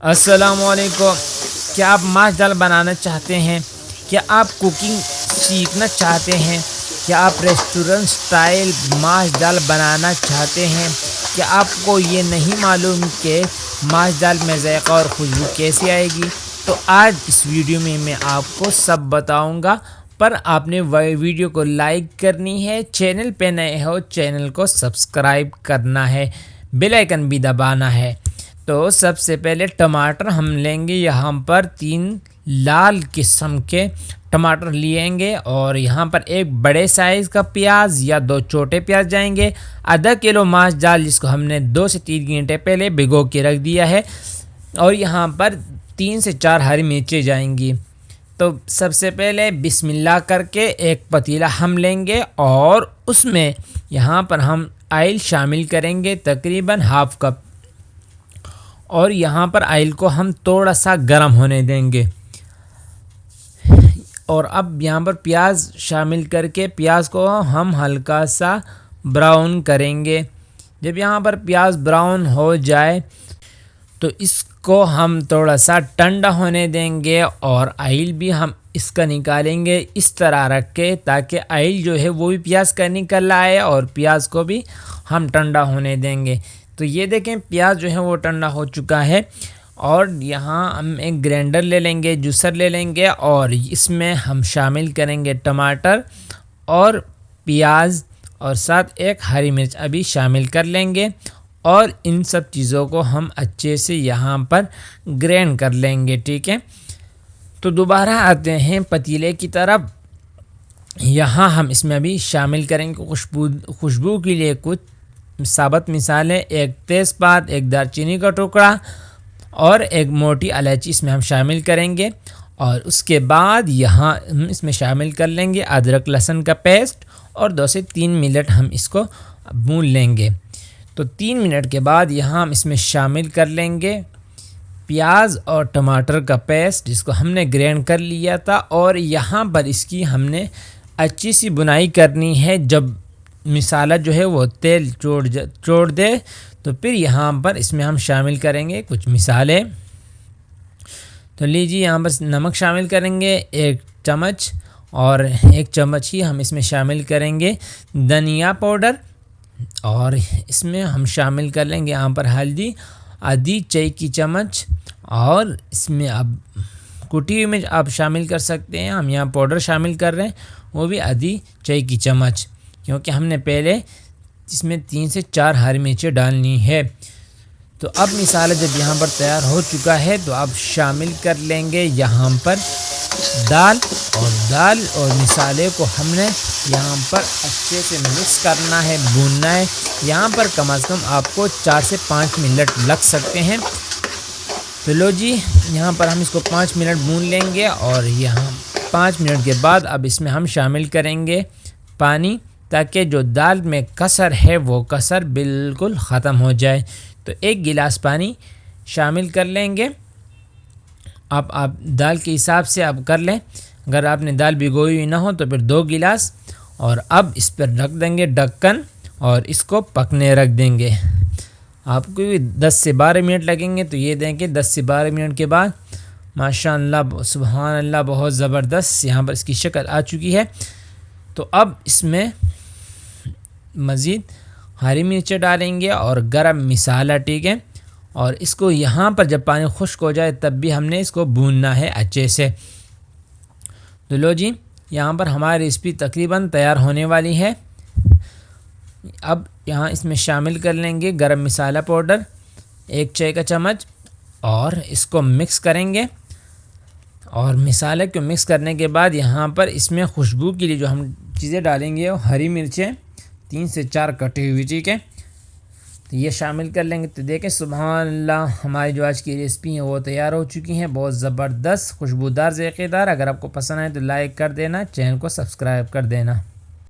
अस्सलामुअलैकुम। क्या आप माश दाल बनाना चाहते हैं? क्या आप कुकिंग सीखना चाहते हैं? क्या आप रेस्टोरेंट स्टाइल माश दाल बनाना चाहते हैं? क्या आपको ये नहीं मालूम कि माश दाल में ज़ायक़ा और खुशबू कैसे आएगी? तो आज इस वीडियो में मैं आपको सब बताऊंगा। पर आपने वीडियो को लाइक करनी है, चैनल पे नए हो चैनल को सब्सक्राइब करना है, बेल आइकन भी दबाना है। तो सबसे पहले टमाटर हम लेंगे, यहाँ पर 3 लाल किस्म के टमाटर लेंगे और यहाँ पर एक बड़े साइज़ का प्याज या 2 छोटे प्याज जाएंगे। आधा किलो माश दाल जिसको हमने 2 से 3 घंटे पहले भिगो के रख दिया है और यहाँ पर 3 से 4 हरी मिर्चें जाएंगी। तो सबसे पहले बिस्मिल्लाह करके एक पतीला हम लेंगे और उसमें यहाँ पर हम ऑयल शामिल करेंगे तकरीबन हाफ कप, और यहाँ पर ऑयल को हम थोड़ा सा गर्म होने देंगे। और अब यहाँ पर प्याज शामिल करके प्याज को हम हल्का सा ब्राउन करेंगे। जब यहाँ पर प्याज ब्राउन हो जाए तो इसको हम थोड़ा सा ठंडा होने देंगे और ऑयल भी हम इसका निकालेंगे इस तरह रख के ताकि ऑयल जो है वो भी प्याज का निकल आए और प्याज को भी हम ठंडा होने देंगे। तो ये देखें प्याज जो है वो ठंडा हो चुका है और यहाँ हम एक ग्राइंडर ले लेंगे, जूसर ले लेंगे और इसमें हम शामिल करेंगे टमाटर और प्याज और साथ एक हरी मिर्च अभी शामिल कर लेंगे और इन सब चीज़ों को हम अच्छे से यहाँ पर ग्राइंड कर लेंगे। ठीक है, तो दोबारा आते हैं पतीले की तरफ। यहाँ हम इसमें अभी शामिल करेंगे खुशबू के लिए कुछ साबुत मिसालें, एक तेज़पात, एक दालचीनी का टुकड़ा और एक मोटी इलायची इसमें हम शामिल करेंगे। और उसके बाद यहाँ हम इसमें शामिल कर लेंगे अदरक लहसुन का पेस्ट और 2 से 3 मिनट हम इसको भून लेंगे। तो 3 मिनट के बाद यहाँ हम इसमें शामिल कर लेंगे प्याज और टमाटर का पेस्ट जिसको हमने ग्राइंड कर लिया था और यहाँ पर इसकी हमने अच्छी सी बुनाई करनी है। जब मिसाला जो है वो तेल छोड़ दे तो फिर यहाँ पर इसमें हम शामिल करेंगे कुछ मिसाले। तो लीजिए यहाँ पर नमक शामिल करेंगे 1 चम्मच और 1 चम्मच ही हम इसमें शामिल करेंगे धनिया पाउडर और इसमें हम शामिल कर लेंगे यहाँ पर हल्दी आधी चाय की चम्मच और इसमें अब कुटी हुई मिर्च आप शामिल कर सकते हैं। हम यहाँ पाउडर शामिल कर रहे हैं वो भी आधी चाय की चम्मच, क्योंकि हमने पहले इसमें 3 से 4 हरी मिर्चें डालनी है। तो अब मिसाला जब यहाँ पर तैयार हो चुका है तो अब शामिल कर लेंगे यहाँ पर दाल और मिसाले को हमने यहाँ पर अच्छे से मिक्स करना है, भूनना है। यहाँ पर कम से कम आपको 4 से 5 मिनट लग सकते हैं। तो लो जी, यहाँ पर हम इसको 5 मिनट भून लेंगे और यहाँ 5 मिनट के बाद अब इसमें हम शामिल करेंगे पानी ताकि जो दाल में कसर है वो कसर बिल्कुल ख़त्म हो जाए। तो 1 गिलास पानी शामिल कर लेंगे। आप दाल के हिसाब से आप कर लें, अगर आपने दाल भिगोई हुई ना हो तो फिर 2 गिलास। और अब इस पर रख देंगे ढक्कन और इसको पकने रख देंगे। आपको भी 10 से 12 मिनट लगेंगे। तो ये देंगे 10 से 12 मिनट के बाद माशाअल्लाह सुभान अल्लाह बहुत ज़बरदस्त यहाँ पर इसकी शक्ल आ चुकी है। तो अब इसमें मज़ीद हरी मिर्चें डालेंगे और गरम मसाला। ठीक है, और इसको यहाँ पर जब पानी खुश्क हो जाए तब भी हमने इसको भूनना है अच्छे से। तो लो जी, यहाँ पर हमारी रेसिपी तकरीबन तैयार होने वाली है। अब यहाँ इसमें शामिल कर लेंगे गरम मसाला पाउडर 1 चाय का चम्मच और इसको मिक्स करेंगे। और मसाले को मिक्स करने के बाद यहाँ पर इसमें खुशबू के लिए जो हम चीज़ें डालेंगे वो हरी मिर्चें 3 से 4 कटी हुई। ठीक है, तो ये शामिल कर लेंगे। तो देखें सुभान अल्लाह, हमारी जो आज की रेसिपी है वो तैयार हो चुकी हैं, बहुत ज़बरदस्त खुशबूदार ज़ायक़ेदार। अगर आपको पसंद आए तो लाइक कर देना, चैनल को सब्सक्राइब कर देना।